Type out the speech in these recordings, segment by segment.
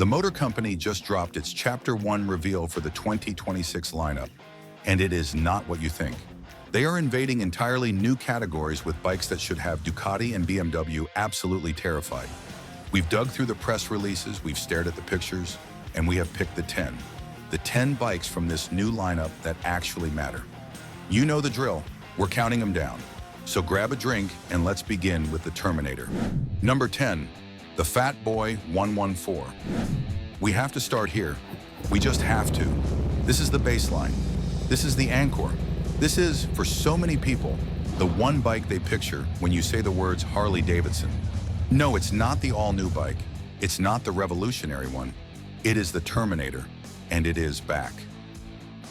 The motor company just dropped its Chapter 1 reveal for the 2026 lineup, and it is not what you think. They are invading entirely new categories with bikes that should have Ducati and BMW absolutely terrified. We've dug through the press releases, we've stared at the pictures, and we have picked the 10. The 10 bikes from this new lineup that actually matter. You know the drill, we're counting them down. So grab a drink and let's begin with the Terminator. Number 10, the Fat Boy 114. We have to start here. We just have to. This is the baseline. This is the anchor. This is, for so many people, the one bike they picture when you say the words Harley Davidson. No, it's not the all-new bike. It's not the revolutionary one. It is the Terminator, and it is back.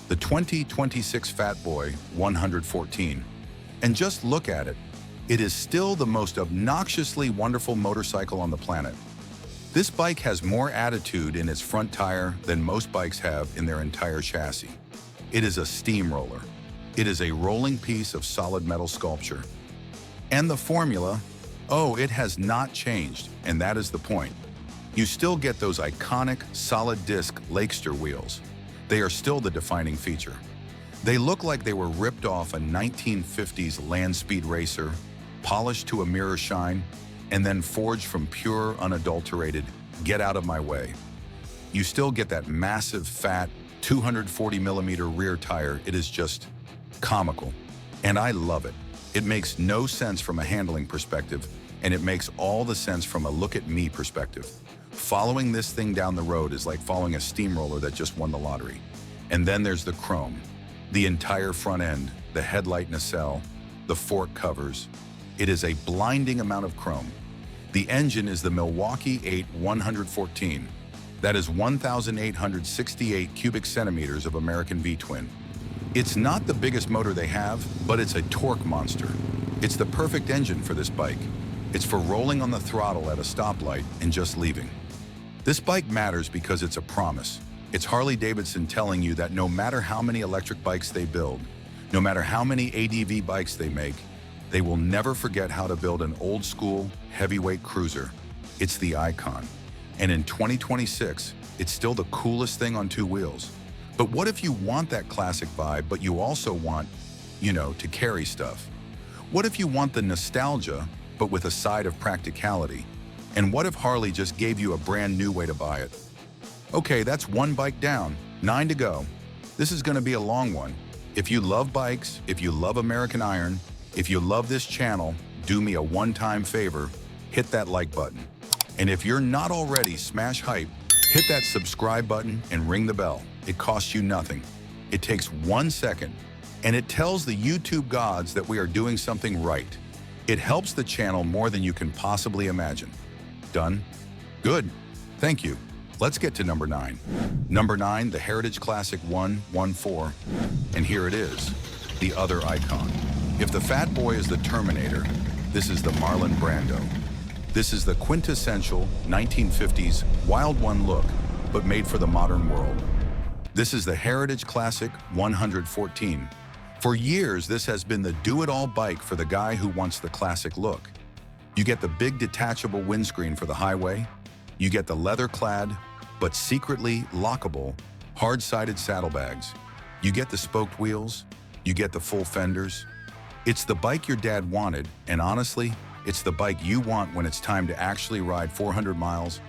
The 2026 Fat Boy 114. And just look at it. It is still the most obnoxiously wonderful motorcycle on the planet. This bike has more attitude in its front tire than most bikes have in their entire chassis. It is a steamroller. It is a rolling piece of solid metal sculpture. And the formula, oh, it has not changed, and that is the point. You still get those iconic solid disc Lakester wheels. They are still the defining feature. They look like they were ripped off a 1950s land speed racer, polished to a mirror shine, and then forged from pure, unadulterated, get out of my way. You still get that massive, fat, 240mm rear tire. It is just comical. And I love it. It makes no sense from a handling perspective, and it makes all the sense from a look-at-me perspective. Following this thing down the road is like following a steamroller that just won the lottery. And then there's the chrome. The entire front end, the headlight nacelle, the fork covers. It is a blinding amount of chrome. The engine is the Milwaukee 8 114. That is 1,868 cubic centimeters of American V-twin. It's not the biggest motor they have, but it's a torque monster. It's the perfect engine for this bike. It's for rolling on the throttle at a stoplight and just leaving. This bike matters because it's a promise. It's Harley Davidson telling you that no matter how many electric bikes they build, no matter how many ADV bikes they make, they will never forget how to build an old-school, heavyweight cruiser. It's the icon. And in 2026, it's still the coolest thing on two wheels. But what if you want that classic vibe, but you also want, to carry stuff? What if you want the nostalgia, but with a side of practicality? And what if Harley just gave you a brand new way to buy it? Okay, that's one bike down, 9 to go. This is gonna be a long one. If you love bikes, if you love American Iron, if you love this channel, do me a one-time favor, hit that like button. And if you're not already, smash hype, hit that subscribe button and ring the bell. It costs you nothing. It takes 1 second, and it tells the YouTube gods that we are doing something right. It helps the channel more than you can possibly imagine. Done? Good. Thank you. Let's get to number 9. Number 9, the Heritage Classic 114. And here it is, the other icon. If the Fat Boy is the Terminator, this is the Marlon Brando. This is the quintessential 1950s Wild One look, but made for the modern world. This is the Heritage Classic 114. For years, this has been the do-it-all bike for the guy who wants the classic look. You get the big detachable windscreen for the highway. You get the leather-clad, but secretly lockable, hard-sided saddlebags. You get the spoked wheels. You get the full fenders. It's the bike your dad wanted, and honestly, it's the bike you want when it's time to actually ride 400 miles.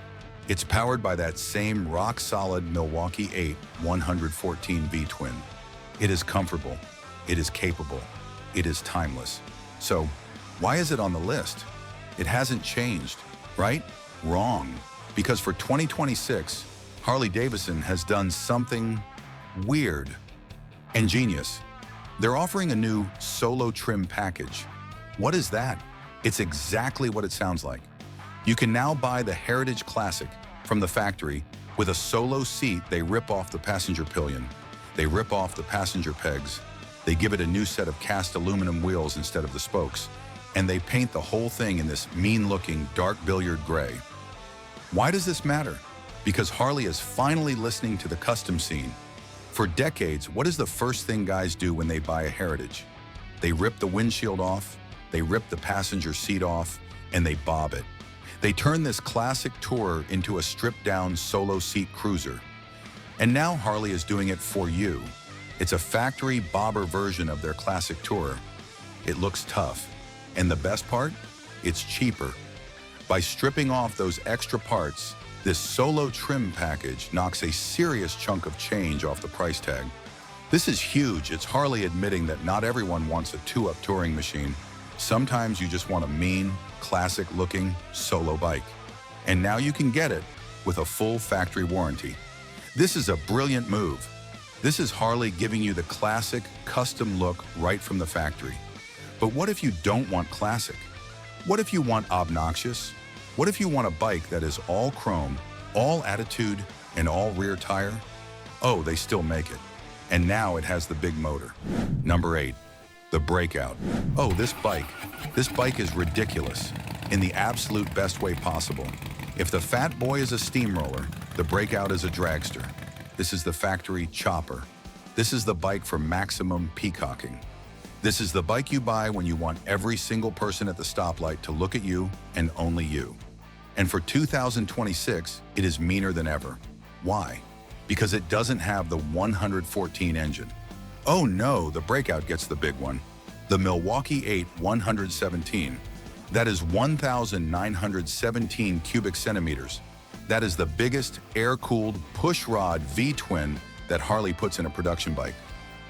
It's powered by that same rock-solid Milwaukee 8 114 V-twin. It is comfortable. It is capable. It is timeless. So, why is it on the list? It hasn't changed, right? Wrong. Because for 2026, Harley Davidson has done something weird and genius. They're offering a new solo trim package. What is that? It's exactly what it sounds like. You can now buy the Heritage Classic from the factory with a solo seat. They rip off the passenger pillion. They rip off the passenger pegs. They give it a new set of cast aluminum wheels instead of the spokes. And they paint the whole thing in this mean-looking dark billiard gray. Why does this matter? Because Harley is finally listening to the custom scene. For decades, what is the first thing guys do when they buy a Heritage? They rip the windshield off, they rip the passenger seat off, and they bob it. They turned this classic tourer into a stripped-down solo-seat cruiser. And now Harley is doing it for you. It's a factory bobber version of their classic tourer. It looks tough. And the best part? It's cheaper. By stripping off those extra parts, this solo trim package knocks a serious chunk of change off the price tag. This is huge. It's Harley admitting that not everyone wants a two-up touring machine. Sometimes you just want a mean, classic-looking solo bike. And now you can get it with a full factory warranty. This is a brilliant move. This is Harley giving you the classic, custom look right from the factory. But what if you don't want classic? What if you want obnoxious? What if you want a bike that is all chrome, all attitude, and all rear tire? Oh, they still make it. And now it has the big motor. Number 8, the Breakout. Oh, this bike is ridiculous in the absolute best way possible. If the Fat Boy is a steamroller, the Breakout is a dragster. This is the factory chopper. This is the bike for maximum peacocking. This is the bike you buy when you want every single person at the stoplight to look at you and only you. And for 2026, it is meaner than ever. Why? Because it doesn't have the 114 engine. Oh no, the Breakout gets the big one. The Milwaukee 8 117. That is 1,917 cubic centimeters. That is the biggest air-cooled push-rod V-twin that Harley puts in a production bike.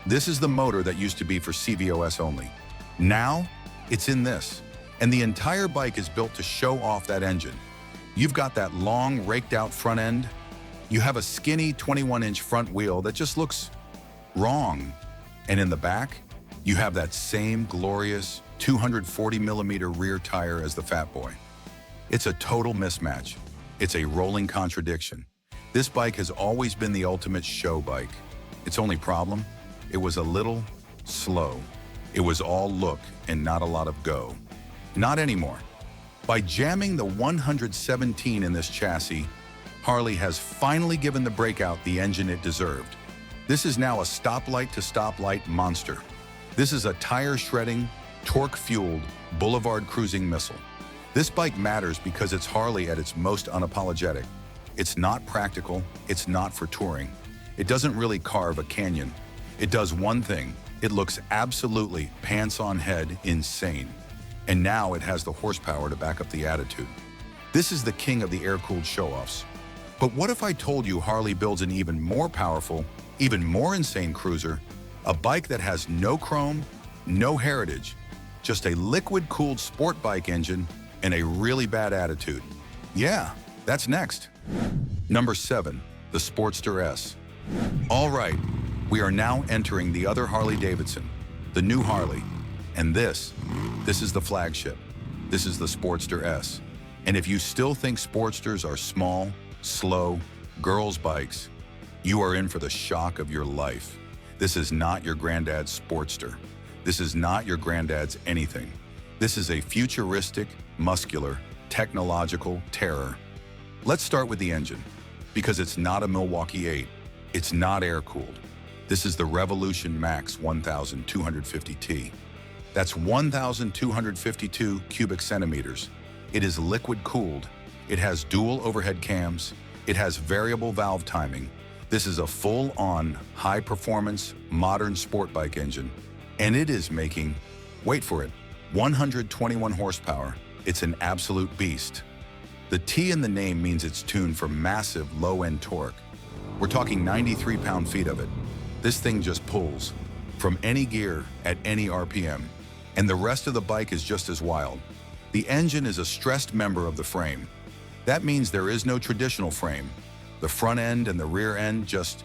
This is the motor that used to be for CVOS only. Now, it's in this. And the entire bike is built to show off that engine. You've got that long, raked-out front end. You have a skinny 21-inch front wheel that just looks wrong. And in the back, you have that same glorious 240-millimeter rear tire as the Fat Boy. It's a total mismatch. It's a rolling contradiction. This bike has always been the ultimate show bike. Its only problem? It was a little slow. It was all look and not a lot of go. Not anymore. By jamming the 117 in this chassis, Harley has finally given the Breakout the engine it deserved. This is now a stoplight-to-stoplight monster. This is a tire-shredding, torque-fueled, boulevard cruising missile. This bike matters because it's Harley at its most unapologetic. It's not practical, it's not for touring. It doesn't really carve a canyon. It does one thing. It looks absolutely pants-on-head insane. And now it has the horsepower to back up the attitude. This is the king of the air-cooled show-offs. But what if I told you Harley builds an even more powerful, even more insane cruiser, a bike that has no chrome, no heritage, just a liquid-cooled sport bike engine and a really bad attitude? Yeah, that's next. Number 7, the Sportster S. All right, we are now entering the other Harley Davidson, the new Harley. And this is the flagship. This is the Sportster S. And if you still think Sportsters are small, slow, girls' bikes, you are in for the shock of your life. This is not your granddad's Sportster. This is not your granddad's anything. This is a futuristic, muscular, technological terror. Let's start with the engine, because it's not a Milwaukee 8. It's not air-cooled. This is the Revolution Max 1250T. That's 1,252 cubic centimeters. It is liquid-cooled. It has dual overhead cams. It has variable valve timing. This is a full-on, high-performance, modern sport bike engine. And it is making, wait for it, 121 horsepower. It's an absolute beast. The T in the name means it's tuned for massive low-end torque. We're talking 93 pound-feet of it. This thing just pulls from any gear at any RPM. And the rest of the bike is just as wild. The engine is a stressed member of the frame. That means there is no traditional frame. The front end and the rear end just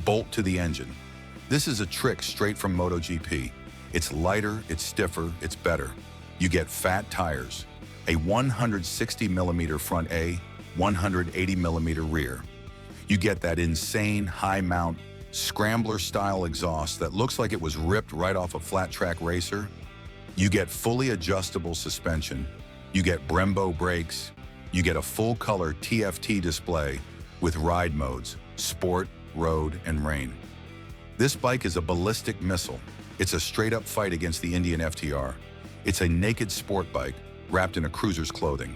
bolt to the engine. This is a trick straight from MotoGP. It's lighter, it's stiffer, it's better. You get fat tires, a 160mm front A, 180mm rear. You get that insane high-mount, scrambler-style exhaust that looks like it was ripped right off a flat-track racer. You get fully adjustable suspension. You get Brembo brakes. You get a full-color TFT display with ride modes, sport, road, and rain. This bike is a ballistic missile. It's a straight-up fight against the Indian FTR. It's a naked sport bike wrapped in a cruiser's clothing.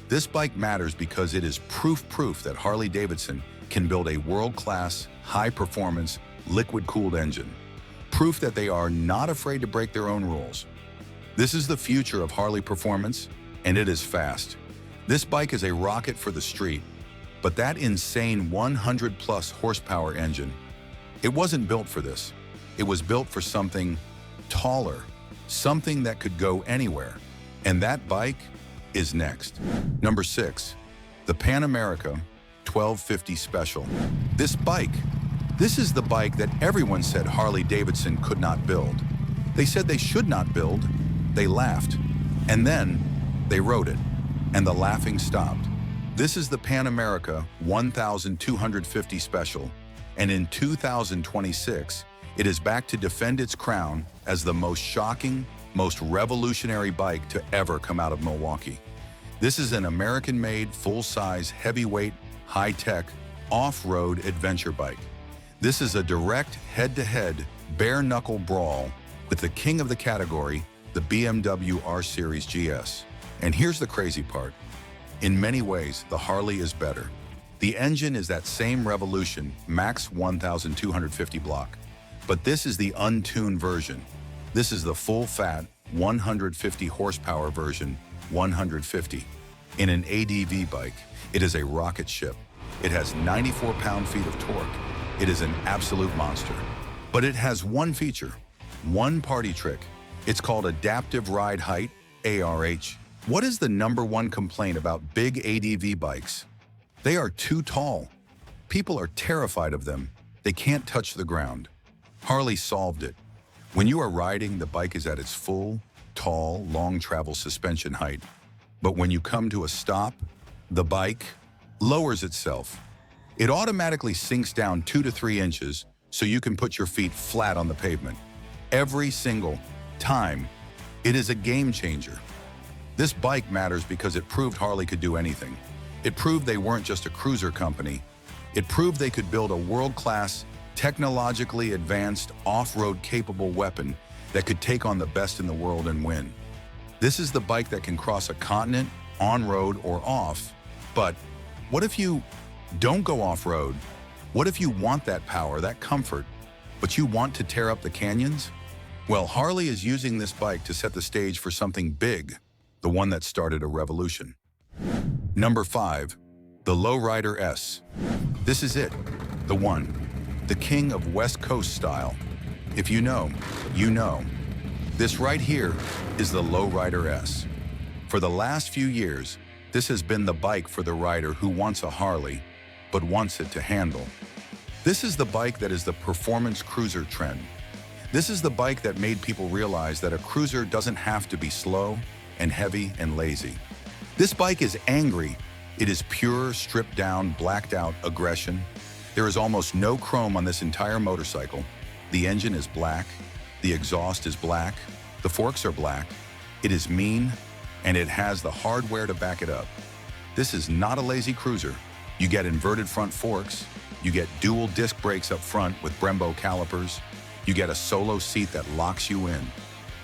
This bike matters because it is proof that Harley Davidson can build a world-class, high-performance, liquid-cooled engine. Proof that they are not afraid to break their own rules. This is the future of Harley performance, and it is fast. This bike is a rocket for the street, but that insane 100-plus horsepower engine, it wasn't built for this. It was built for something taller, something that could go anywhere. And that bike is next. Number 6, the Pan America 1250 Special. This is the bike that everyone said Harley Davidson could not build. They said they should not build, they laughed, and then they wrote it, and the laughing stopped. This is the Pan America 1250 Special, and in 2026, it is back to defend its crown as the most shocking, most revolutionary bike to ever come out of Milwaukee. This is an American-made, full-size, heavyweight, high-tech, off-road adventure bike. This is a direct, head-to-head, bare-knuckle brawl with the king of the category, the BMW R Series GS. And here's the crazy part. In many ways, the Harley is better. The engine is that same Revolution Max 1250 block, but this is the untuned version. This is the full-fat 150 horsepower version 150. In an ADV bike, it is a rocket ship. It has 94 pound-feet of torque. It is an absolute monster. But it has one feature, one party trick. It's called Adaptive Ride Height, ARH. What is the #1 complaint about big ADV bikes? They are too tall. People are terrified of them. They can't touch the ground. Harley solved it. When you are riding, the bike is at its full, tall, long travel suspension height. But when you come to a stop, the bike lowers itself. It automatically sinks down 2 to 3 inches so you can put your feet flat on the pavement. Every single time. It is a game changer. This bike matters because it proved Harley could do anything. It proved they weren't just a cruiser company. It proved they could build a world-class, technologically advanced, off-road capable weapon that could take on the best in the world and win. This is the bike that can cross a continent, on-road or off. But what if you don't go off-road? What if you want that power, that comfort, but you want to tear up the canyons? Well, Harley is using this bike to set the stage for something big, the one that started a revolution. Number 5, the Lowrider S. This is it, the one, the king of West Coast style. If you know, you know. This right here is the Lowrider S. For the last few years, this has been the bike for the rider who wants a Harley, but wants it to handle. This is the bike that is the performance cruiser trend. This is the bike that made people realize that a cruiser doesn't have to be slow and heavy and lazy. This bike is angry. It is pure, stripped down, blacked out aggression. There is almost no chrome on this entire motorcycle. The engine is black. The exhaust is black. The forks are black. It is mean, and it has the hardware to back it up. This is not a lazy cruiser. You get inverted front forks. You get dual disc brakes up front with Brembo calipers. You get a solo seat that locks you in.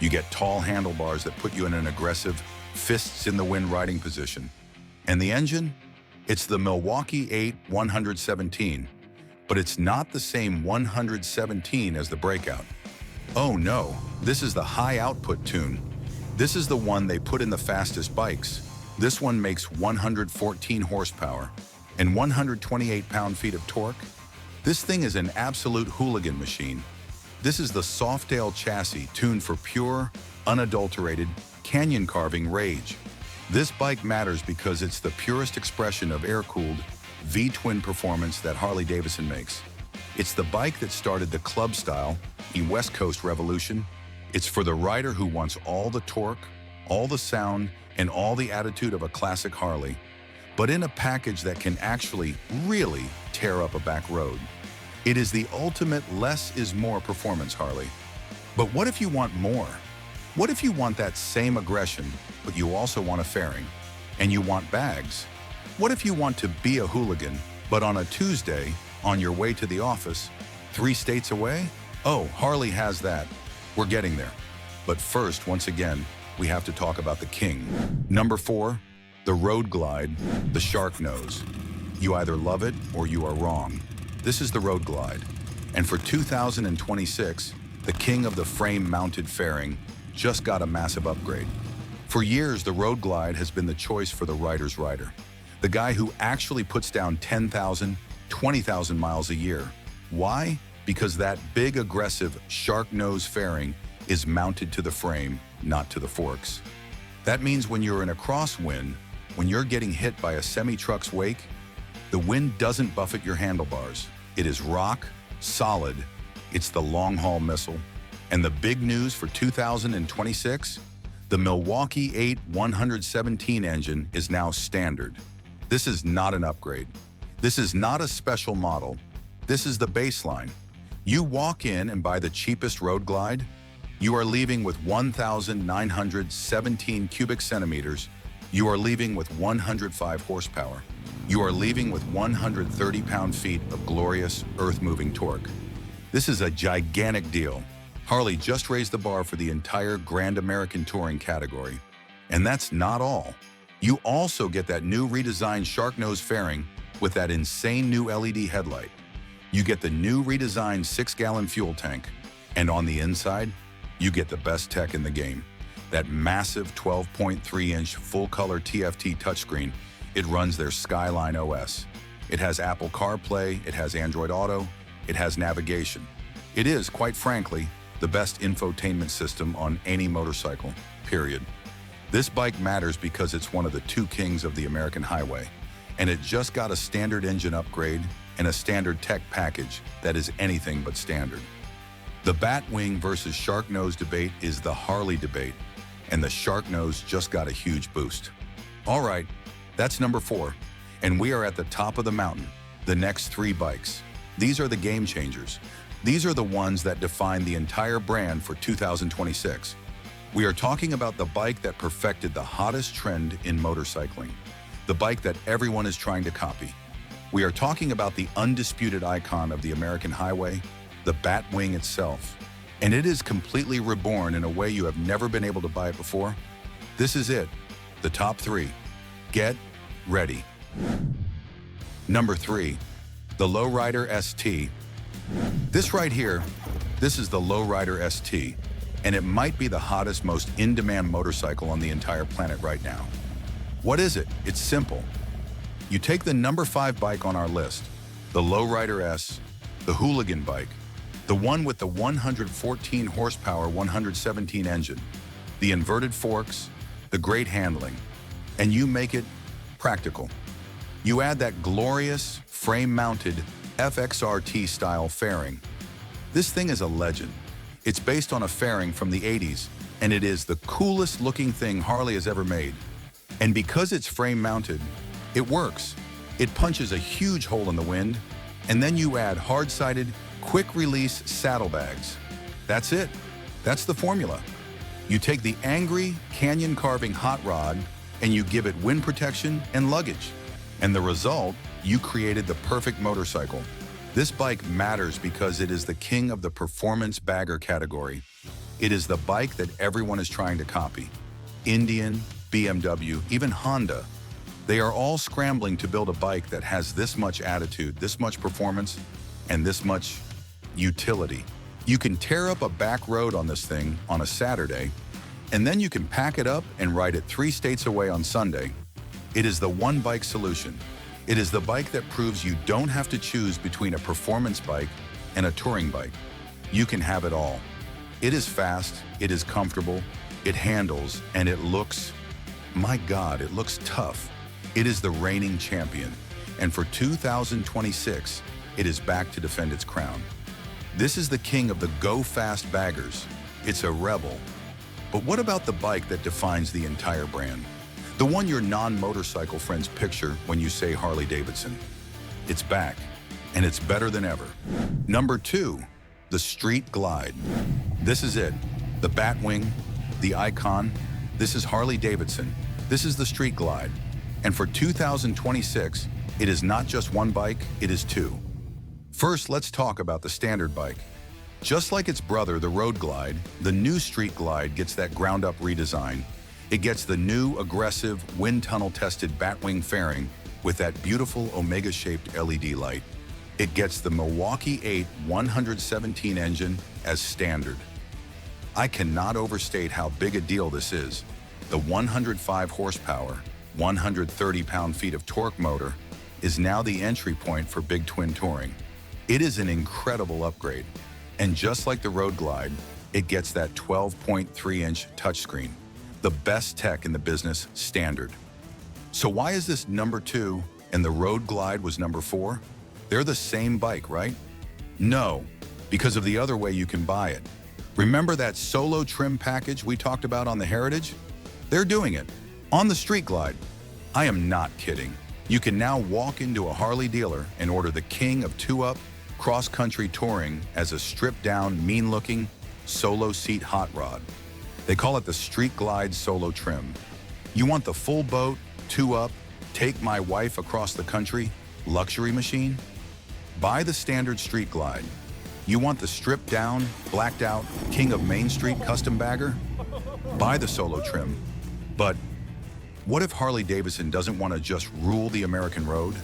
You get tall handlebars that put you in an aggressive, fists-in-the-wind riding position. And the engine? It's the Milwaukee 8 117, but it's not the same 117 as the Breakout. Oh no, this is the high-output tune. This is the one they put in the fastest bikes. This one makes 114 horsepower and 128 pound-feet of torque. This thing is an absolute hooligan machine. This is the Softail chassis tuned for pure, unadulterated, canyon-carving rage. This bike matters because it's the purest expression of air-cooled, V-twin performance that Harley Davidson makes. It's the bike that started the club-style, West Coast revolution. It's for the rider who wants all the torque, all the sound, and all the attitude of a classic Harley, but in a package that can actually, really tear up a back road. It is the ultimate less is more performance Harley. But what if you want more? What if you want that same aggression, but you also want a fairing, and you want bags? What if you want to be a hooligan, but on a Tuesday, on your way to the office, 3 states away? Oh, Harley has that. We're getting there. But first, once again, we have to talk about the king. Number 4, The Road Glide, the Shark Nose. You either love it or you are wrong. This is the Road Glide. And for 2026, the king of the frame-mounted fairing just got a massive upgrade. For years, the Road Glide has been the choice for the rider's rider. The guy who actually puts down 10,000, 20,000 miles a year. Why? Because that big, aggressive shark nose fairing is mounted to the frame, not to the forks. That means when you're in a crosswind, when you're getting hit by a semi-truck's wake, the wind doesn't buffet your handlebars. It is rock, solid. It's the long-haul missile. And the big news for 2026? The Milwaukee 8 117 engine is now standard. This is not an upgrade. This is not a special model. This is the baseline. You walk in and buy the cheapest Road Glide, you are leaving with 1,917 cubic centimeters. You are leaving with 105 horsepower. You are leaving with 130 pound-feet of glorious, earth-moving torque. This is a gigantic deal. Harley just raised the bar for the entire Grand American Touring category. And that's not all. You also get that new redesigned shark nose fairing with that insane new LED headlight. You get the new redesigned 6-gallon fuel tank. And on the inside, you get the best tech in the game. That massive 12.3-inch full-color TFT touchscreen. It runs their Skyline OS. It has Apple CarPlay, it has Android Auto, it has navigation. It is, quite frankly, the best infotainment system on any motorcycle, period. This bike matters because it's one of the two kings of the American highway, and it just got a standard engine upgrade and a standard tech package that is anything but standard. The Batwing versus Shark Nose debate is the Harley debate, and the Shark Nose just got a huge boost. All right, that's number 4, and we are at the top of the mountain, the next 3 bikes. These are the game changers. These are the ones that define the entire brand for 2026. We are talking about the bike that perfected the hottest trend in motorcycling, the bike that everyone is trying to copy. We are talking about the undisputed icon of the American highway, the Batwing itself. And it is completely reborn in a way you have never been able to buy it before. This is it, the top 3. Get ready. Number 3, the Lowrider ST. This right here, this is the Lowrider ST, and it might be the hottest, most in-demand motorcycle on the entire planet right now. What is it? It's simple. You take the number 5 bike on our list, the Lowrider S, the hooligan bike, the one with the 114 horsepower 117 engine, the inverted forks, the great handling, and you make it practical. You add that glorious frame-mounted FXRT-style fairing. This thing is a legend. It's based on a fairing from the 80s, and it is the coolest looking thing Harley has ever made. And because it's frame-mounted, it works. It punches a huge hole in the wind, and then you add hard-sided, quick-release saddlebags. That's it. That's the formula. You take the angry, canyon-carving hot rod, and you give it wind protection and luggage. And the result, you created the perfect motorcycle. This bike matters because it is the king of the performance bagger category. It is the bike that everyone is trying to copy. Indian, BMW, even Honda. They are all scrambling to build a bike that has this much attitude, this much performance, and this much utility. You can tear up a back road on this thing on a Saturday, and then you can pack it up and ride it 3 states away on Sunday. It is the one bike solution. It is the bike that proves you don't have to choose between a performance bike and a touring bike. You can have it all. It is fast, it is comfortable, it handles, and it looks, my God, it looks tough. It is the reigning champion, and for 2026, it is back to defend its crown. This is the king of the go-fast baggers. It's a rebel. But what about the bike that defines the entire brand? The one your non-motorcycle friends picture when you say Harley Davidson. It's back, and it's better than ever. Number 2, the Street Glide. This is it, the Batwing, the icon. This is Harley Davidson. This is the Street Glide. And for 2026, it is not just one bike, it is 2. First, let's talk about the standard bike. Just like its brother, the Road Glide, the new Street Glide gets that ground-up redesign. It gets the new, aggressive, wind tunnel-tested Batwing fairing with that beautiful Omega-shaped LED light. It gets the Milwaukee 8 117 engine as standard. I cannot overstate how big a deal this is. The 105 horsepower, 130 pound-feet of torque motor is now the entry point for big twin touring. It is an incredible upgrade. And just like the Road Glide, it gets that 12.3-inch touchscreen, the best tech in the business standard. So why is this number 2 and the Road Glide was number 4? They're the same bike, right? No, because of the other way you can buy it. Remember that solo trim package we talked about on the Heritage? They're doing it on the Street Glide. I am not kidding. You can now walk into a Harley dealer and order the king of two-up cross-country touring as a stripped-down, mean-looking solo seat hot rod. They call it the Street Glide Solo Trim. You want the full boat, two-up, take my wife across the country luxury machine? Buy the standard Street Glide. You want the stripped-down, blacked-out, king of Main Street custom bagger? Buy the Solo Trim. But what if Harley Davidson doesn't want to just rule the American road?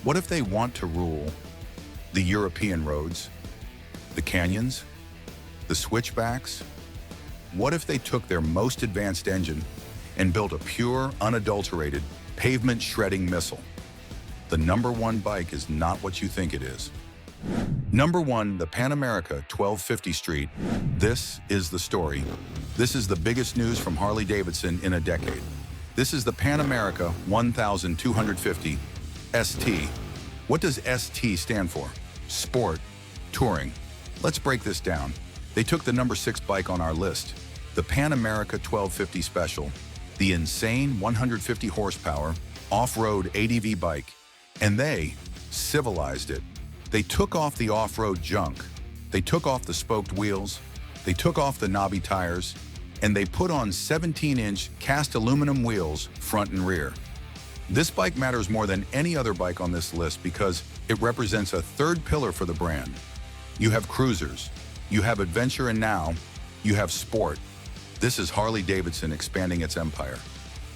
What if they want to rule the European roads, the canyons, the switchbacks? What if they took their most advanced engine and built a pure, unadulterated, pavement-shredding missile? The number 1 bike is not what you think it is. Number 1, the Pan America 1250 Street. This is the story. This is the biggest news from Harley Davidson in a decade. This is the Pan America 1250 ST. What does ST stand for? Sport, touring. Let's break this down. They took the number 6 bike on our list, the Pan America 1250 Special, the insane 150 horsepower off-road ADV bike, and they civilized it. They took off the off-road junk. They took off the spoked wheels. They took off the knobby tires, and they put on 17-inch cast aluminum wheels front and rear. This bike matters more than any other bike on this list because it represents a third pillar for the brand. You have cruisers, you have adventure, and now you have sport. This is Harley Davidson expanding its empire.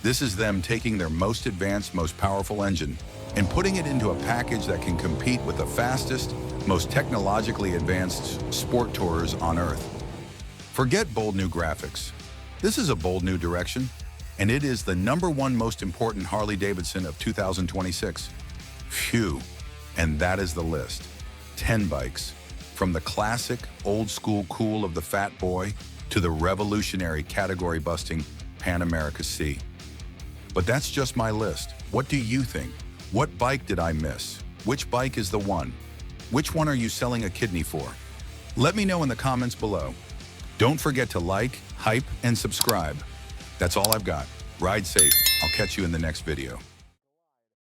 This is them taking their most advanced, most powerful engine and putting it into a package that can compete with the fastest, most technologically advanced sport tourers on Earth. Forget bold new graphics. This is a bold new direction, and it is the number 1 most important Harley Davidson of 2026. Phew, and that is the list. 10 bikes, from the classic, old-school cool of the Fat Boy to the revolutionary category-busting Pan America C. But that's just my list. What do you think? What bike did I miss? Which bike is the one? Which one are you selling a kidney for? Let me know in the comments below. Don't forget to like, hype, and subscribe. That's all I've got. Ride safe. I'll catch you in the next video.